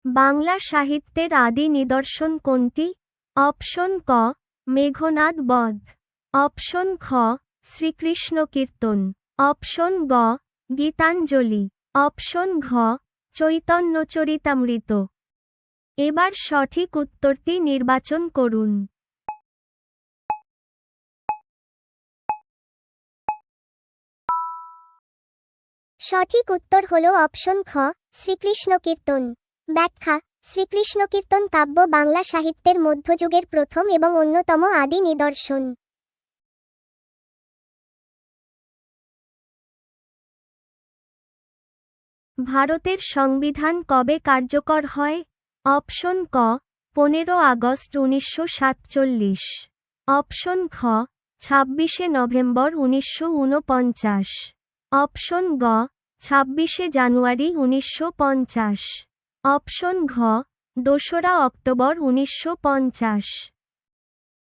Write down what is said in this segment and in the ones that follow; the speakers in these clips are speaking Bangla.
বাংলা সাহিত্যের আদি নিদর্শন কোনটি? অপশন ক মেঘনাদ বধ, অপশন খ শ্রীকৃষ্ণ কীর্তন, অপশন গ গীতাঞ্জলি, অপশন ঘ চৈতন্যচরিতামৃত। এবার সঠিক উত্তরটি নির্বাচন করুন। সঠিক উত্তর হল অপশন খ শ্রীকৃষ্ণ কীর্তন। ব্যাখ্যা: শ্রীকৃষ্ণ কীর্তন কাব্য বাংলা সাহিত্যের মধ্যযুগের প্রথম এবং অন্যতম আদি নিদর্শন। ভারতের সংবিধান কবে কার্যকর হয়? অপশন ক 15 আগস্ট 1947, অপশন খ 26 নভেম্বর 1949, অপশন গ 26 জানুয়ারি 1950, অপশন ঘ 2রা অক্টোবর 1950।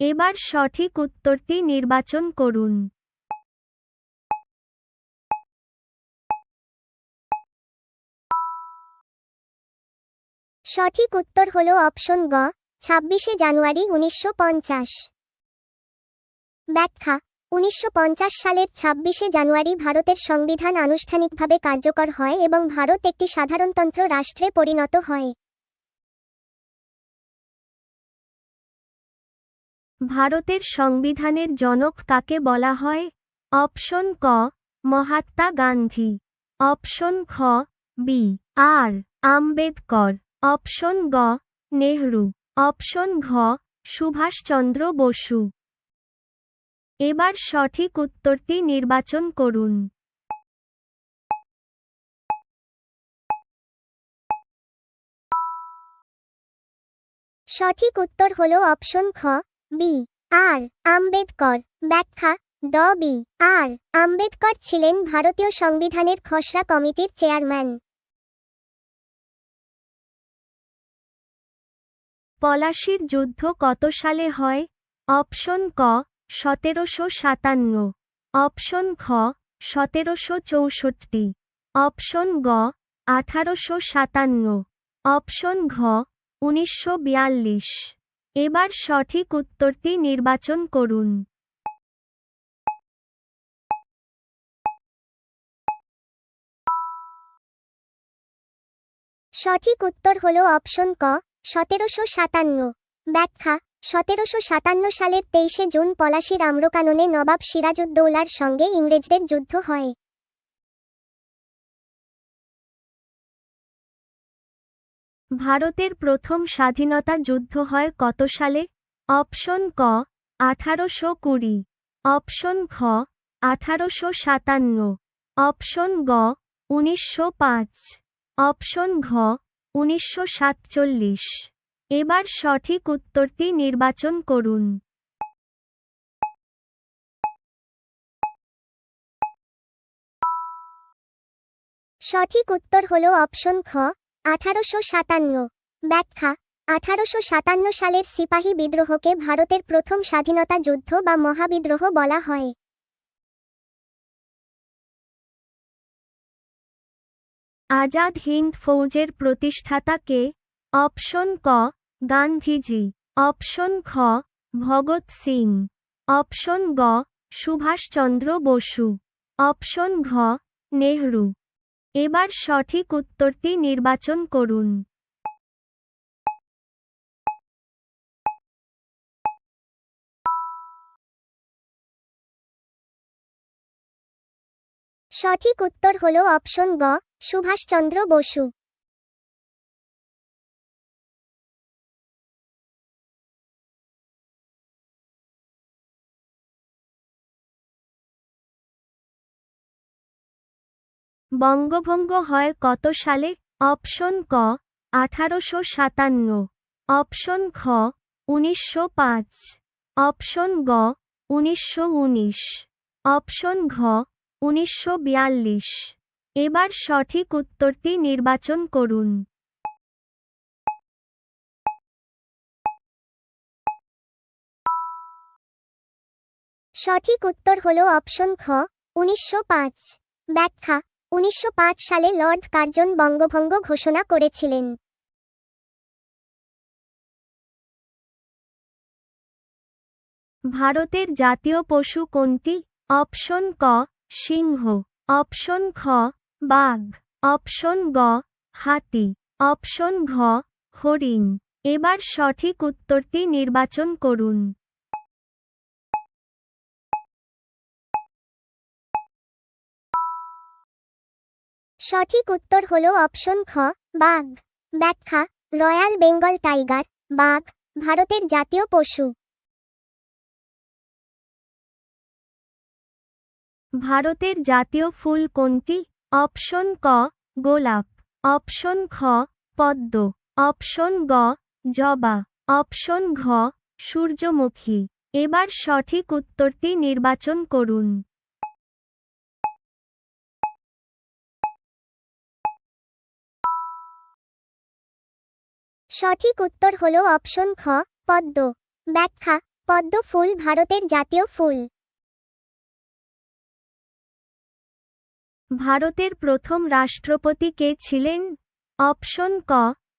এবার সঠিক উত্তরটি নির্বাচন করুন। সঠিক উত্তর হল অপশন গ 26 জানুয়ারি 1950। ব্যাখ্যা: 1950 সালের 26 জানুয়ারি ভারতের সংবিধান আনুষ্ঠানিকভাবে কার্যকর হয় এবং ভারত একটি সাধারণতন্ত্র রাষ্ট্রে পরিণত হয়। ভারতের সংবিধানের জনক কাকে বলা হয়? অপশন ক মহাত্মা গান্ধী, অপশন খ বি আর আম্বেদকর, অপশন গ নেহরু, অপশন ঘ সুভাষচন্দ্র বসু। এবার সঠিক উত্তরটি নির্বাচন করুন। সঠিক উত্তর হল অপশন খ বি আর আম্বেদকর। ব্যাখ্যা: ড বি আর আম্বেদকর ছিলেন ভারতীয় সংবিধানের খসড়া কমিটির চেয়ারম্যান। পলাশীর যুদ্ধ কত সালে হয়? অপশন ক 1757, অপশন খ 1764, অপশন গ 1857, অপশন ঘ 1942। এবার সঠিক উত্তরটি নির্বাচন করুন। সঠিক উত্তর হল অপশন ক 1757। ব্যাখ্যা: 1757 সালের 23 জুন পলাশীর আম্রকাননে নবাব সিরাজউদ্দৌলার সঙ্গে ইংরেজদের যুদ্ধ হয়। ভারতের প্রথম স্বাধীনতা যুদ্ধ হয় কত সালে? অপশন ক 1820, অপশন খ 1857, অপশন গ 1905, অপশন ঘ 1947। এবার সঠিক উত্তরটি নির্বাচন করুন। সঠিক উত্তর হল অপশন খ 1857। ব্যাখ্যা: 1857 সালের সিপাহী বিদ্রোহকে ভারতের প্রথম স্বাধীনতা যুদ্ধ বা মহাবিদ্রোহ বলা হয়। আজাদ হিন্দ ফৌজের প্রতিষ্ঠাতা কে? অপশন ক গান্ধীজি, অপশন খ ভগৎ সিং, অপশন গ সুভাষচন্দ্র বসু, অপশন ঘ নেহরু। এবার সঠিক উত্তরটি নির্বাচন করুন। সঠিক উত্তর হল অপশন গ সুভাষচন্দ্র বসু। বঙ্গভঙ্গ হয় কত সালে? অপশন ক 1857, অপশন খ 1905, অপশন গ 1919, অপশন ঘ 1942। এবার সঠিক উত্তরটি নির্বাচন করুন। সঠিক উত্তর হল অপশন খ 1905। ব্যাখ্যা: 1905 সালে লর্ড কার্জন বঙ্গভঙ্গ ঘোষণা করেছিলেন। ভারতের জাতীয় পশু কোনটি? অপশন ক সিংহ, অপশন খ বাঘ, অপশন গ হাতি, অপশন ঘ হরিণ। এবার সঠিক উত্তরটি নির্বাচন করুন। সঠিক উত্তর হলো অপশন খ বাঘ। ব্যাখ্যা: রয়্যাল বেঙ্গল টাইগার, বাঘ, ভারতের জাতীয় পশু। ভারতের জাতীয় ফুল কোনটি? অপশন ক গোলাপ, অপশন খ পদ্ম, অপশন গ জবা, অপশন ঘ সূর্যমুখী। এবার সঠিক উত্তরটি নির্বাচন করুন। সঠিক উত্তর হলো অপশন খ পদ্ম। ব্যাখ্যা: পদ্ম ফুল ভারতের জাতীয় ফুল। ভারতের প্রথম রাষ্ট্রপতি কে ছিলেন? অপশন ক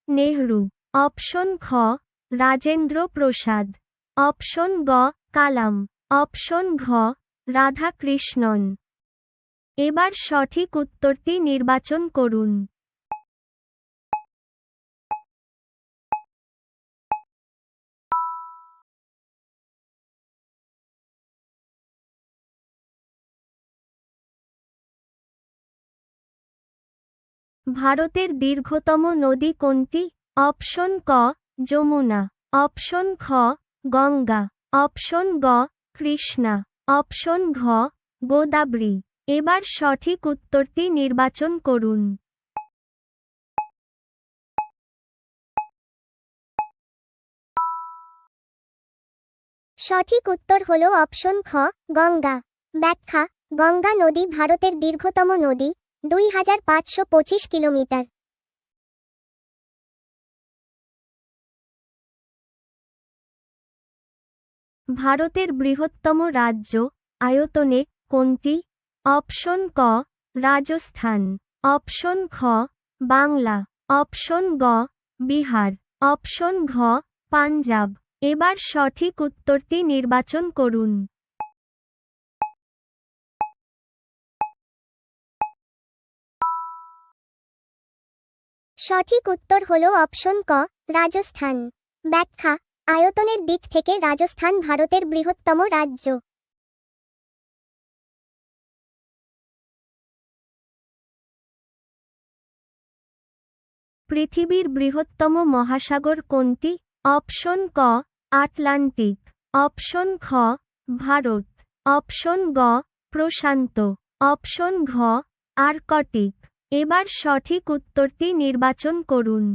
নেহরু, অপশন খ রাজেন্দ্র প্রসাদ, অপশন গ কালাম, অপশন ঘ রাধাকৃষ্ণন। এবার সঠিক উত্তরটি নির্বাচন করুন। ভারতের দীর্ঘতম নদী কোনটি? অপশন ক যমুনা, অপশন খ গঙ্গা, অপশন গ কৃষ্ণা, অপশন ঘ গোদাবরী। এবার সঠিক উত্তরটি নির্বাচন করুন। সঠিক উত্তর হলো অপশন খ গঙ্গা। ব্যাখ্যা: গঙ্গা নদী ভারতের দীর্ঘতম নদী, 2525 কিলোমিটার। ভারতের বৃহত্তম রাজ্য আয়তনে কোনটি? অপশন ক রাজস্থান, অপশন খ বাংলা, অপশন গ বিহার, অপশন ঘ পাঞ্জাব। এবার সঠিক উত্তরটি নির্বাচন করুন। সঠিক উত্তর হলো অপশন ক রাজস্থান। ব্যাখ্যা: আয়তনের দিক থেকে রাজস্থান ভারতের বৃহত্তম রাজ্য। পৃথিবীর বৃহত্তম মহাসাগর কোনটি? অপশন ক আটলান্টিক, অপশন খ ভারত, অপশন গ প্রশান্ত, অপশন ঘ আর্কটিক। এবার সঠিক উত্তরটি নির্বাচন করুন।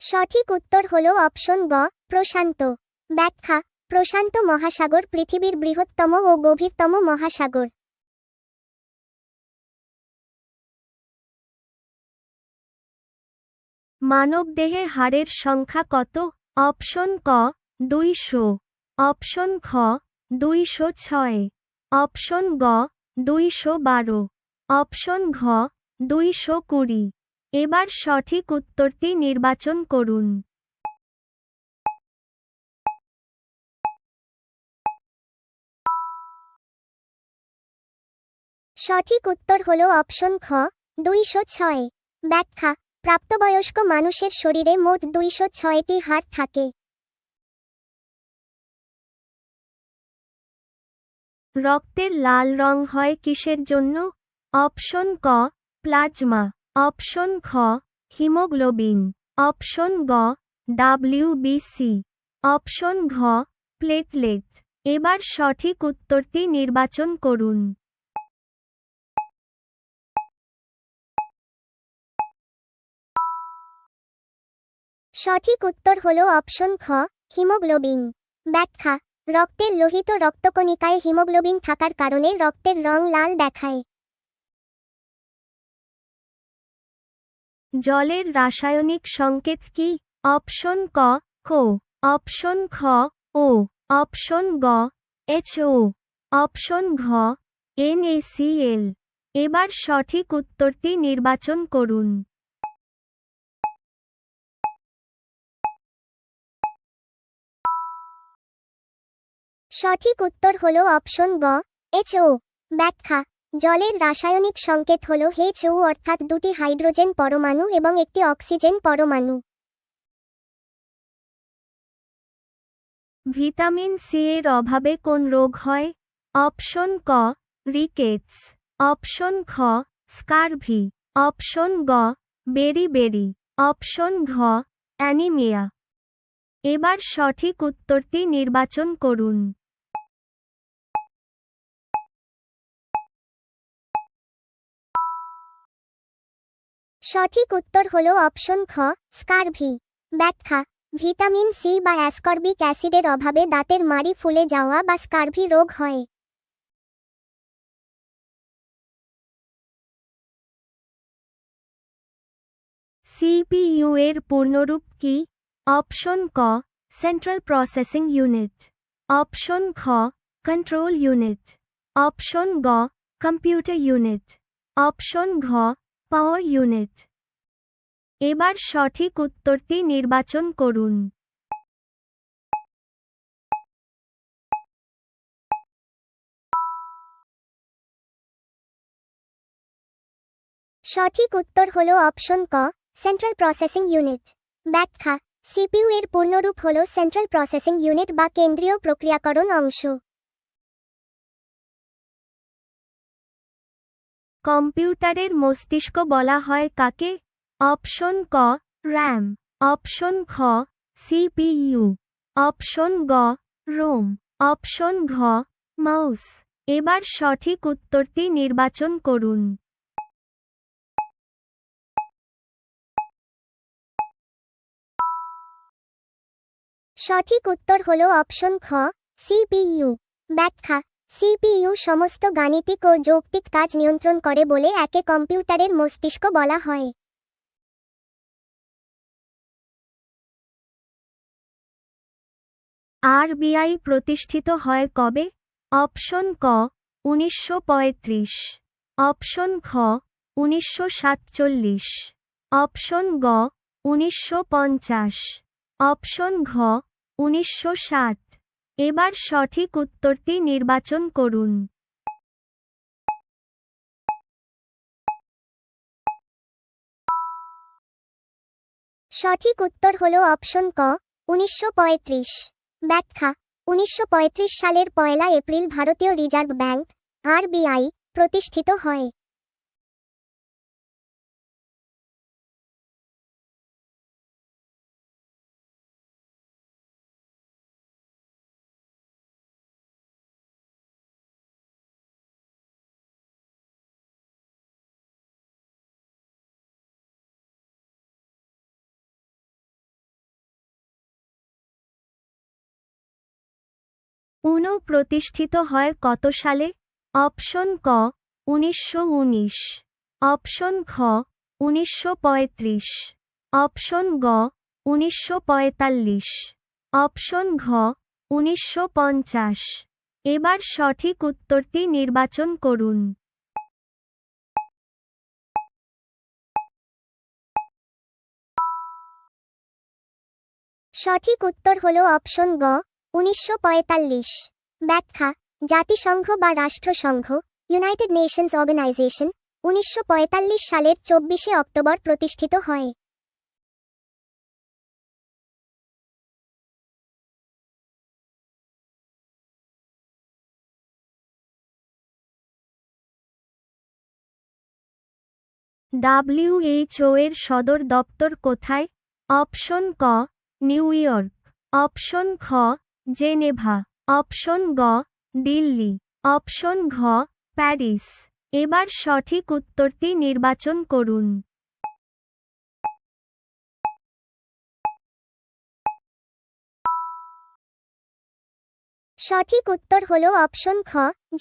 সঠিক উত্তর হলো অপশন গ প্রশান্ত। ব্যাখ্যা: প্রশান্ত মহাসাগর পৃথিবীর বৃহত্তম ও গভীরতম মহাসাগর। মানবদেহে হাড়ের সংখ্যা কত? অপশন ক 200, অপশন খ 206, অপশন গ 212, অপশন ঘ 220। এবার সঠিক উত্তরটি নির্বাচন করুন। সঠিক উত্তর হলো অপশন খ 206। ব্যাখ্যা: প্রাপ্তবয়স্ক মানুষের শরীরে মোট 206টি হাড় থাকে। রক্তের লাল রং হয় কিসের জন্য? অপশন ক প্লাজমা, অপশন খ হিমোগ্লোবিন, অপশন গ WBC, অপশন ঘ প্লেটলেট। এবার সঠিক উত্তরটি নির্বাচন করুন। সঠিক উত্তর হলো অপশন খ হিমোগ্লোবিন। ব্যাখ্যা: রক্তের লোহিত রক্তকণিকায় হিমোগ্লোবিন থাকার কারণে রক্তের রং লাল দেখায়। জলের রাসায়নিক সংকেত কি? অপশন ক কো, অপশন খ ও, অপশন গ HO, অপশন ঘ NaCl। এবার সঠিক উত্তরটি নির্বাচন করুন। সঠিক উত্তর হলো অপশন গ HO। ব্যাখ্যা: জলের রাসায়নিক সংকেত হল HO অর্থাৎ দুটি হাইড্রোজেন পরমাণু এবং একটি অক্সিজেন পরমাণু। ভিটামিন সি এর অভাবে কোন রোগ হয়? অপশন ক রিকেটস, অপশন খ স্কারভি, অপশন গ বেরি, অপশন ঘ অ্যানিমিয়া। এবার সঠিক উত্তরটি নির্বাচন করুন। সঠিক উত্তর হলো অপশন খ স্কারভি। ব্যাখ্যা: ভিটামিন সি বা অ্যাসকর্বিক অ্যাসিডের অভাবে দাঁতের মাড়ি ফুলে যাওয়া বা স্কারভি রোগ হয়। সিপিইউ এর পূর্ণরূপ কি? অপশন ক সেন্ট্রাল প্রসেসিং ইউনিট, অপশন খ কন্ট্রোল ইউনিট, অপশন গ কম্পিউটার ইউনিট, অপশন ঘ পাওয়ার ইউনিট। এবার সঠিক উত্তরটি নির্বাচন করুন। সঠিক উত্তর হলো অপশন ক সেন্ট্রাল প্রসেসিং ইউনিট। ব্যাখ্যা: সিপিইউ এর পূর্ণরূপ হল সেন্ট্রাল প্রসেসিং ইউনিট বা কেন্দ্রীয় প্রক্রিয়াকরণ অংশ। কম্পিউটারের মস্তিষ্ক বলা হয় কাকে? অপশন ক র্যাম, অপশন খ সিপিইউ, অপশন গ রোম, অপশন ঘ মাউস। এবার সঠিক উত্তরটি নির্বাচন করুন। সঠিক উত্তর হলো অপশন খ সিপিইউ। ব্যাখ্যা: সিপিইউ সমস্ত গাণিতিক ও যৌক্তিক কাজ নিয়ন্ত্রণ করে বলে একে কম্পিউটারের মস্তিষ্ক বলা হয়। আরবিআই প্রতিষ্ঠিত হয় কবে? অপশন ক 1935, অপশন খ 1947, অপশন গ 1950, অপশন ঘ 1960। এবার সঠিক উত্তরটি নির্বাচন করুন। সঠিক উত্তর হলো অপশন ক 1935। ব্যাখ্যা: 1935 সালের 1 এপ্রিল ভারতীয় রিজার্ভ ব্যাংক আরবিআই প্রতিষ্ঠিত হয়। UNO প্রতিষ্ঠিত হয় কত সালে? অপশন ক 1919, অপশন খ 1935, অপশন গ 1945, অপশন ঘ 1950। এবার সঠিক উত্তরটি নির্বাচন করুন। সঠিক উত্তর হলো অপশন গ 1945। ব্যাখ্যা: জাতিসংঘ বা রাষ্ট্রসংঘ ইউনাইটেড নেশনস অর্গানাইজেশন 1945 সালের 24 অক্টোবর প্রতিষ্ঠিত হয়। WHO এর সদর দপ্তর কোথায়? অপশন ক নিউ ইয়র্ক, অপশন খ জেনেভা, অপশন গ দিল্লি, অপশন ঘ প্যারিস। এবার সঠিক উত্তরটি নির্বাচন করুন। সঠিক উত্তর হলো অপশন খ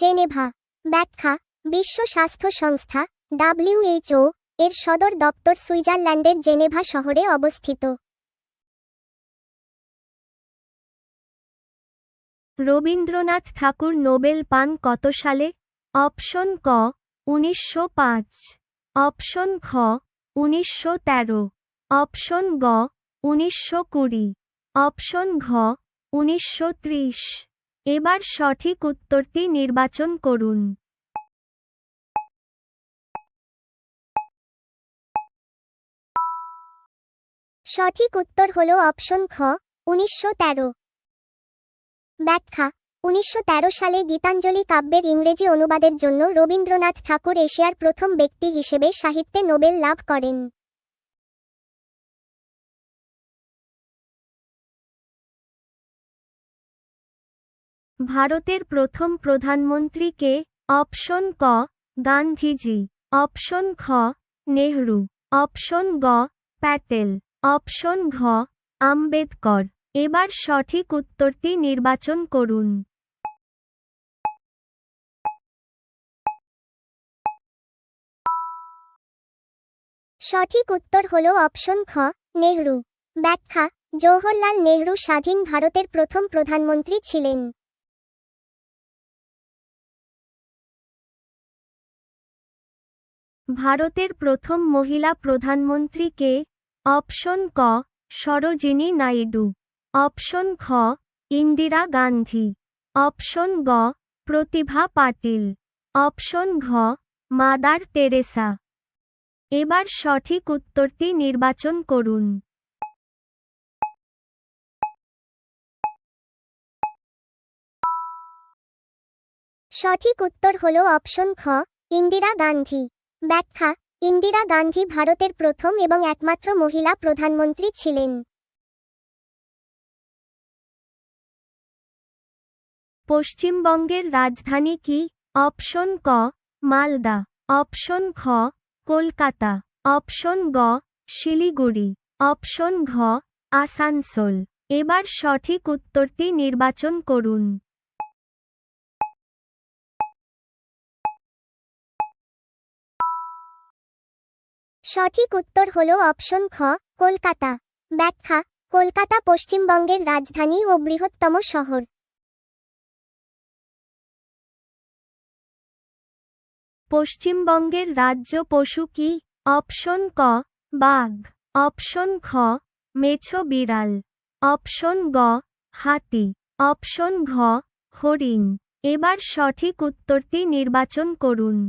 জেনেভা। ব্যাখ্যা: বিশ্ব স্বাস্থ্য সংস্থা WHO এর সদর দপ্তর সুইজারল্যান্ডের জেনেভা শহরে অবস্থিত। রবীন্দ্রনাথ ঠাকুর নোবেল পান কত সালে? অপশন ক 1905, অপশন খ 1913, অপশন গ 1920, অপশন ঘ 1930। এবার সঠিক উত্তরটি নির্বাচন করুন। সঠিক উত্তর হলো অপশন খ 1913। ব্যাখ্যা 1913 সালে গীতাঞ্জলি কাব্যের ইংরেজি অনুবাদের জন্য রবীন্দ্রনাথ ঠাকুর এশিয়ার প্রথম ব্যক্তি হিসেবে সাহিত্যে নোবেল লাভ করেন। ভারতের প্রথম প্রধানমন্ত্রী কে? অপশন ক গান্ধীজি, অপশন খ নেহরু, অপশন গ প্যাটেল, অপশন ঘ আম্বেদকর। এবার সঠিক উত্তরটি নির্বাচন করুন। সঠিক উত্তর হলো অপশন খ নেহরু। ব্যাখ্যা জওহরলাল নেহরু স্বাধীন ভারতের প্রথম প্রধানমন্ত্রী ছিলেন। ভারতের প্রথম মহিলা প্রধানমন্ত্রী কে? অপশন ক সরোজিনী নাইডু, অপশন খ ইন্দিরা গান্ধী, অপশন গ প্রতিভা পাটিল, অপশন ঘ মাদার টেরেসা। এবার সঠিক উত্তরটি নির্বাচন করুন। সঠিক উত্তর হলো অপশন খ ইন্দিরা গান্ধী। ব্যাখ্যা ইন্দিরা গান্ধী ভারতের প্রথম এবং একমাত্র মহিলা প্রধানমন্ত্রী ছিলেন। পশ্চিমবঙ্গের রাজধানী কি? অপশন ক মালদা, অপশন খ কলকাতা, অপশন গ শিলিগুড়ি, অপশন ঘ আসানসোল। এবার সঠিক উত্তরটি নির্বাচন করুন। সঠিক উত্তর হলো অপশন খ কলকাতা। ব্যাখ্যা কলকাতা পশ্চিমবঙ্গের রাজধানী ও বৃহত্তম শহর। পশ্চিমবঙ্গের রাজ্য পশু কি? অপশন ক বাঘ, অপশন খ মেছো বিড়াল, অপশন গ হাতি, অপশন ঘ হরিণ। এবার সঠিক উত্তরটি নির্বাচন করুন।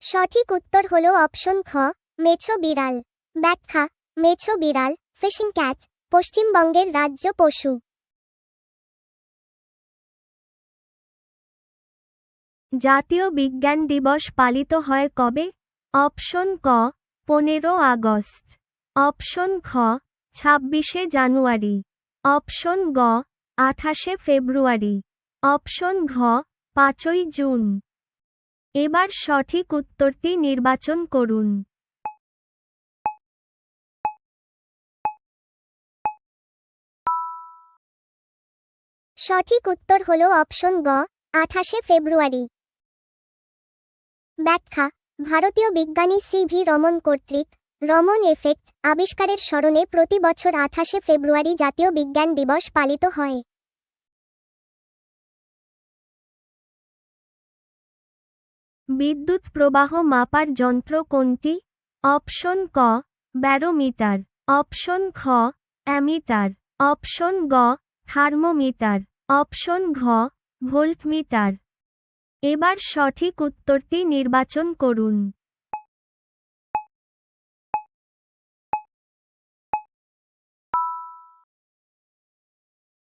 সঠিক উত্তর হলো অপশন খ মেছো বিড়াল। ব্যাখ্যা মেছো বিড়াল ফিশিং ক্যাট পশ্চিমবঙ্গের রাজ্য পশু। জাতীয় বিজ্ঞান দিবস পালিত হয় কবে? অপশন ক 15 আগস্ট, অপশন খ 26শে জানুয়ারি, অপশন গ 28শে ফেব্রুয়ারি, অপশন ঘ 5ই জুন। এবার সঠিক উত্তরটি নির্বাচন করুন। সঠিক উত্তর হলো অপশন গ 28শে ফেব্রুয়ারি। ব্যাখ্যা ভারতীয় বিজ্ঞানী সি.ভি. রমন কর্তৃক রমন এফেক্ট আবিষ্কারের স্মরণে প্রতি বছর 28শে ফেব্রুয়ারি জাতীয় বিজ্ঞান দিবস পালিত হয়। বিদ্যুৎ প্রবাহ মাপার যন্ত্র কোনটি? অপশন ক ব্যারোমিটার, অপশন খ অ্যামিটার, অপশন গ থার্মোমিটার, অপশন ঘ ভোল্টমিটার। এবার সঠিক উত্তরটি নির্বাচন করুন।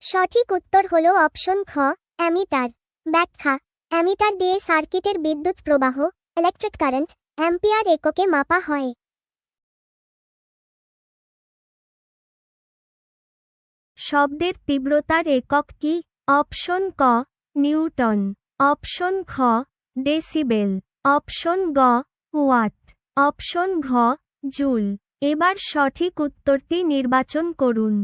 সঠিক উত্তর হলো অপশন খ অ্যামিটার। ব্যাখ্যা অ্যামিটার দিয়ে সার্কিটের বিদ্যুৎ প্রবাহ ইলেকট্রিক কারেন্ট অ্যাম্পিয়ার এককে মাপা হয়। শব্দের তীব্রতার একক কি? অপশন ক নিউটন, অপশন খ ডেসিবেল, অপশন গ ওয়াট, অপশন ঘ জুল। এবার সঠিক উত্তরটি নির্বাচন করুন।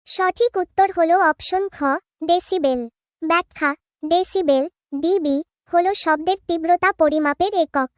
সঠিক উত্তর হলো অপশন খ ডেসিবেল। ব্যাখ্যা ডেসিবেল ডিবি হলো শব্দের তীব্রতা পরিমাপের একক।